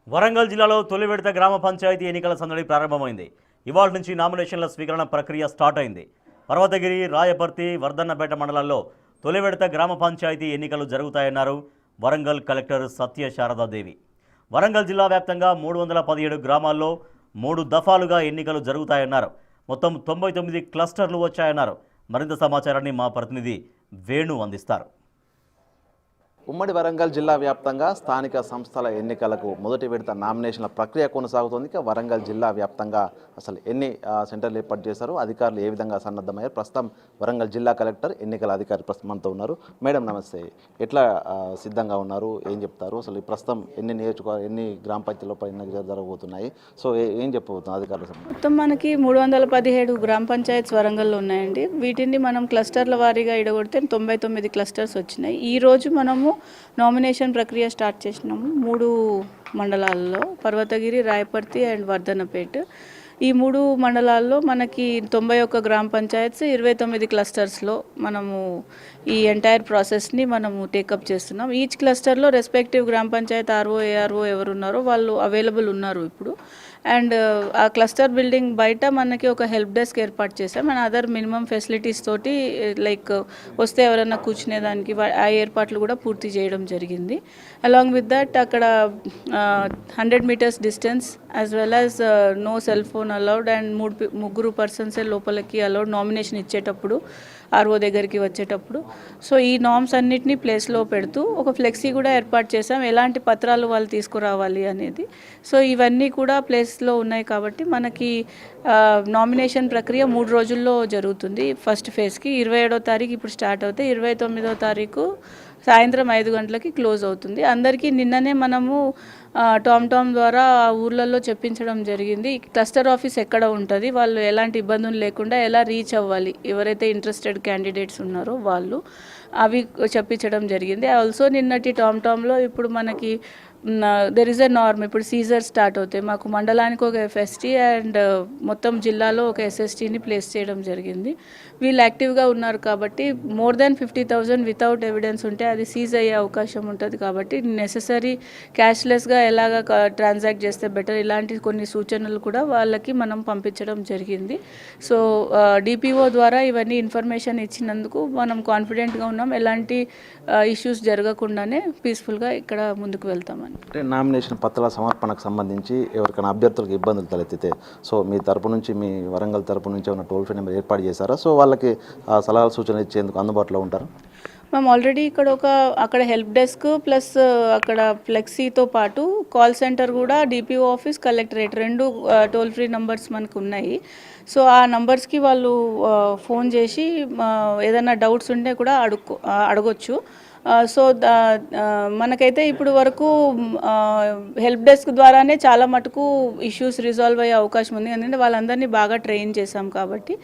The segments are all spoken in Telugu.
వరంగల్ జిల్లాలో తొలి విడత గ్రామ పంచాయతీ ఎన్నికల సందడి ప్రారంభమైంది. ఇవాళ నుంచి నామినేషన్ల స్వీకరణ ప్రక్రియ స్టార్ట్ అయింది. పర్వతగిరి, రాయపర్తి, వర్ధన్నపేట మండలాల్లో తొలి విడత గ్రామ పంచాయతీ ఎన్నికలు జరుగుతాయన్నారు వరంగల్ కలెక్టర్ సత్య శారదాదేవి. వరంగల్ జిల్లా వ్యాప్తంగా 317 గ్రామాల్లో 3 దఫాలుగా ఎన్నికలు జరుగుతాయన్నారు. మొత్తం 99 క్లస్టర్లు వచ్చాయన్నారు. మరింత సమాచారాన్ని మా ప్రతినిధి వేణు అందిస్తారు. ఉమ్మడి వరంగల్ జిల్లా వ్యాప్తంగా స్థానిక సంస్థల ఎన్నికలకు మొదటి విడత నామినేషన్ల ప్రక్రియ కొనసాగుతోంది. వరంగల్ జిల్లా వ్యాప్తంగా అసలు ఎన్ని సెంటర్లు ఏర్పాటు చేశారు, అధికారులు ఏ విధంగా సన్నద్ధమయ్యారు? ప్రస్తుతం వరంగల్ జిల్లా కలెక్టర్, ఎన్నికల అధికారి ప్రస్తుతం మనతో ఉన్నారు. మేడం నమస్తే, ఎట్లా సిద్ధంగా ఉన్నారు, ఏం చెప్తారు? అసలు ఈ ప్రస్తుతం ఎన్ని గ్రామ పంచాయతీలో ఎన్నికలు జరగబోతున్నాయి? సో ఏం చెప్పబోతున్నారు అధికారులు? మొత్తం మనకి 317 గ్రామ పంచాయత్స్ వరంగల్లో ఉన్నాయండి. వీటిని మనం క్లస్టర్ల వారీగా ఇడగొడితే 99 క్లస్టర్స్ వచ్చినాయి. ఈరోజు మనము నామినేషన్ ప్రక్రియ స్టార్ట్ చేసినాము 3 మండలాల్లో, పర్వతగిరి, రాయపర్తి అండ్ వర్ధన్నపేట. ఈ 3 మండలాల్లో మనకి 91 గ్రామ పంచాయత్స్, 29 క్లస్టర్స్లో మనము ఈ ఎంటైర్ ప్రాసెస్ని మనము టేకప్ చేస్తున్నాం. ఈచ్ క్లస్టర్లో రెస్పెక్టివ్ గ్రామ పంచాయత్ ఆర్ఓ, ఏఆర్ఓ ఎవరున్నారో వాళ్ళు అవైలబుల్ ఉన్నారు ఇప్పుడు. అండ్ ఆ క్లస్టర్ బిల్డింగ్ బయట మనకి ఒక హెల్ప్ డెస్క్ ఏర్పాటు చేసాం. అండ్ అదర్ మినిమం ఫెసిలిటీస్ తోటి లైక్ వస్తే ఎవరైనా కూర్చునేదానికి ఆ ఏర్పాట్లు కూడా పూర్తి చేయడం జరిగింది. అలాంగ్ విత్ దట్ అక్కడ 100 metres distance as well as no cell phone allowed and ముగ్గురు పర్సన్సే లోపలికి అలౌడ్ నామినేషన్ ఇచ్చేటప్పుడు, ఆర్ఓ దగ్గరికి వచ్చేటప్పుడు. సో ఈ నామ్స్ అన్నిటినీ ప్లేస్లో పెడుతూ ఒక ఫ్లెక్సీ కూడా ఏర్పాటు చేసాం, ఎలాంటి పత్రాలు వాళ్ళు తీసుకురావాలి అనేది. సో ఇవన్నీ కూడా ప్లేస్లో ఉన్నాయి కాబట్టి మనకి నామినేషన్ ప్రక్రియ 3 రోజుల్లో జరుగుతుంది. ఫస్ట్ ఫేజ్కి 27వ తారీఖు ఇప్పుడు స్టార్ట్ అవుతాయి. 29వ తారీఖు సాయంత్రం 5 గంటలకి క్లోజ్ అవుతుంది. అందరికీ నిన్ననే మనము టామ్ ద్వారా ఊర్లలో చెప్పించడం జరిగింది. క్లస్టర్ ఆఫీస్ ఎక్కడ ఉంటుంది, వాళ్ళు ఎలాంటి ఇబ్బందులు లేకుండా ఎలా రీచ్ అవ్వాలి, ఎవరైతే ఇంట్రెస్టెడ్ క్యాండిడేట్స్ ఉన్నారో వాళ్ళు, అవి చెప్పించడం జరిగింది. ఆల్సో నిన్నటి టామ్లో ఇప్పుడు మనకి దెర్ ఇస్ ఎ నార్మ్. ఇప్పుడు సీజర్ స్టార్ట్ అవుతాయి. మాకు మండలానికి ఒక ఎఫ్ఎస్టీ అండ్ మొత్తం జిల్లాలో ఒక ఎస్ఎస్టీని ప్లేస్ చేయడం జరిగింది. వీళ్ళు యాక్టివ్గా ఉన్నారు కాబట్టి మోర్ దాన్ 50,000 వితౌట్ ఎవిడెన్స్ ఉంటే అది సీజ్ అయ్యే అవకాశం ఉంటుంది. కాబట్టి నెససరీ క్యాష్లెస్గా ఎలాగ ట్రాన్సాక్ట్ చేస్తే బెటర్, ఇలాంటి కొన్ని సూచనలు కూడా వాళ్ళకి మనం పంపించడం జరిగింది. సో డిపిఓ ద్వారా ఇవన్నీ ఇన్ఫర్మేషన్ ఇచ్చినందుకు మనం కాన్ఫిడెంట్గా ఉన్నాం. ఎలాంటి ఇష్యూస్ జరగకుండానే పీస్ఫుల్గా ఇక్కడ ముందుకు వెళ్తామని. అంటే నామినేషన్ పత్రాల సమర్పణకు సంబంధించి ఎవరికైనా అభ్యర్థులకు ఇబ్బందులు తలెత్తితే సో మీ తరపు నుంచి, మీ వరంగల్ తరపు నుంచి ఏమైనా టోల్ ఫ్రీ నెంబర్ ఏర్పాటు చేశారా? సో వాళ్ళకి సలహాలు సూచనలు ఇచ్చేందుకు అందుబాటులో ఉంటారు? మేము ఆల్రెడీ అక్కడ హెల్ప్ డెస్క్ ప్లస్ అక్కడ ఫ్లెక్సీతో పాటు కాల్ సెంటర్ కూడా, DPO office, collectorate 2 toll free numbers మనకు ఉన్నాయి. సో ఆ నంబర్స్కి వాళ్ళు ఫోన్ చేసి ఏదైనా డౌట్స్ ఉంటే కూడా అడగొచ్చు. సో మనకైతే ఇప్పుడు వరకు హెల్ప్ డెస్క్ ద్వారానే చాలా మటుకు ఇష్యూస్ రిజాల్వ్ అయ్యే అవకాశం ఉంది. ఎందుకంటే వాళ్ళందరినీ బాగా ట్రైన్ చేశాం కాబట్టి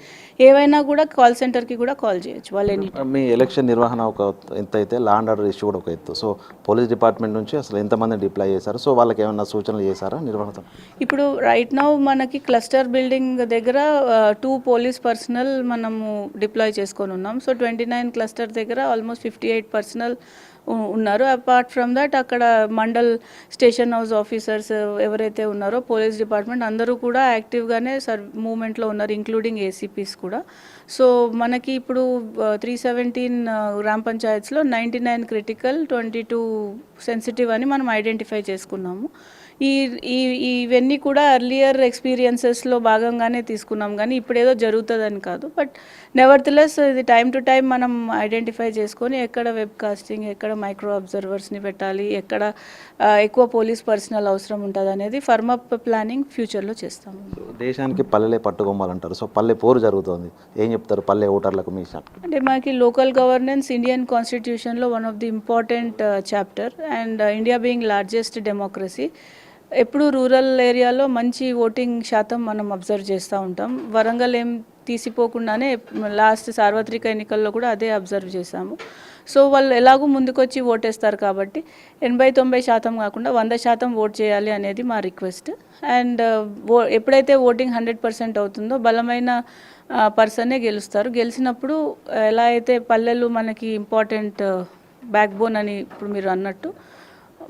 ఏవైనా కూడా కాల్ సెంటర్కి కూడా కాల్ చేయొచ్చు వాళ్ళు. మీ ఎలక్షన్ నిర్వహణ ఒక ఎంత అయితే, లా అండ్ ఆర్డర్ ఇష్యూ కూడా ఒక ఎత్తు. సో పోలీస్ డిపార్ట్మెంట్ నుంచి అసలు ఎంతమంది డిప్లాయ్ చేశారు? సో వాళ్ళకి ఏమైనా సూచనలు చేశారా నిర్వహణ? ఇప్పుడు రైట్ నౌ మనకి క్లస్టర్ బిల్డింగ్ దగ్గర 2 పోలీస్ పర్సనల్ మనము డిప్లాయ్ చేసుకొని ఉన్నాం. సో 29 క్లస్టర్ దగ్గర ఆల్మోస్ట్ 58 పర్సనల్ ఉన్నారు. అపార్ట్ ఫ్రమ్ దట్ అక్కడ మండల్ స్టేషన్ హౌస్ ఆఫీసర్స్ ఎవరైతే ఉన్నారో, పోలీస్ డిపార్ట్మెంట్ అందరూ కూడా యాక్టివ్గానే మూవ్మెంట్లో ఉన్నారు, ఇంక్లూడింగ్ ఏసీపీస్ కూడా. సో మనకి ఇప్పుడు 317 గ్రామ పంచాయత్స్లో 99 క్రిటికల్, 22 సెన్సిటివ్ అని మనం ఐడెంటిఫై చేసుకున్నాము. ఇవన్నీ కూడా ఎర్లియర్ ఎక్స్పీరియన్సెస్లో భాగంగానే తీసుకున్నాం, కానీ ఇప్పుడు ఏదో జరుగుతుందని కాదు. బట్ నెవర్తెలెస్ ఇది టైం టు టైం మనం ఐడెంటిఫై చేసుకొని ఎక్కడ వెబ్ కాస్టింగ్, ఎక్కడ మైక్రో అబ్జర్వర్స్ని పెట్టాలి, ఎక్కడ ఎక్కువ పోలీస్ పర్సనల్ అవసరం ఉంటుంది అనేది ఫర్మ్ అప్ ప్లానింగ్ ఫ్యూచర్లో చేస్తాము. దేశానికి పల్లెలే పట్టుకోమాలంటారు. సో పల్లె పోరు జరుగుతుంది, ఏం చెప్తారు పల్లె ఓటర్లకు? మీ అంటే మనకి లోకల్ గవర్నెన్స్ ఇండియన్ కాన్స్టిట్యూషన్లో one of the important chapter. And India being largest democracy, ఎప్పుడు రూరల్ ఏరియాలో మంచి ఓటింగ్ శాతం మనం అబ్జర్వ్ చేస్తూ ఉంటాం. వరంగల్ ఏం తీసిపోకుండానే లాస్ట్ సార్వత్రిక ఎన్నికల్లో కూడా అదే అబ్జర్వ్ చేశాము. సో వాళ్ళు ఎలాగూ ముందుకొచ్చి ఓటేస్తారు కాబట్టి 80-90% కాకుండా 100% ఓట్ చేయాలి అనేది మా రిక్వెస్ట్. అండ్ ఎప్పుడైతే ఓటింగ్ 100% అవుతుందో బలమైన పర్సనే గెలుస్తారు. గెలిచినప్పుడు ఎలా అయితే పల్లెలు మనకి ఇంపార్టెంట్ బ్యాక్ బోన్ అని ఇప్పుడు మీరు అన్నట్టు,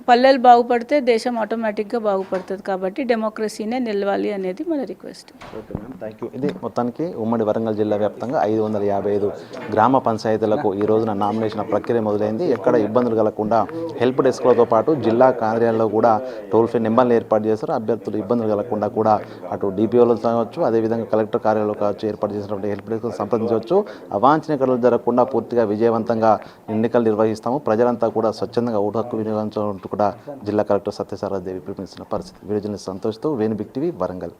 పల్లెలు బాగుపడితే దేశం ఆటోమేటిక్గా బాగుపడుతుంది. కాబట్టి డెమోక్రసీనే నిలవాలి అనేది మన request. Okay ma'am, thank you. ఇది మొత్తానికి ఉమ్మడి వరంగల్ జిల్లా వ్యాప్తంగా 555 గ్రామ పంచాయతీలకు ఈ రోజున నామినేషన్ ప్రక్రియ మొదలైంది. ఎక్కడ ఇబ్బందులు కలగకుండా హెల్ప్ డెస్క్లతో పాటు జిల్లా కార్యాలయంలో కూడా టోల్ ఫ్రీ నెంబర్లు ఏర్పాటు చేశారు. అభ్యర్థులు ఇబ్బందులు కలగకుండా కూడా అటు డిపిఓలో కావచ్చు, అదేవిధంగా కలెక్టర్ కార్యాలయంలో కావచ్చు ఏర్పాటు చేసినటువంటి హెల్ప్ డెస్క్ సంప్రదించవచ్చు. అవాంఛనీయ ఘటనలు జరగకుండా పూర్తిగా విజయవంతంగా ఎన్నికలు నిర్వహిస్తాము, ప్రజలంతా కూడా స్వచ్ఛందంగా ఓటు హక్కు వినియోగించాలంటూ కూడా జిల్లా కలెక్టర్ సత్యసారథి దేవి పిలుపునిస్తున్న పరిస్థితి. వీడియో జర్నలిస్ట్ సంతోష్తో వేణు బిగ్ టీవీ వరంగల్.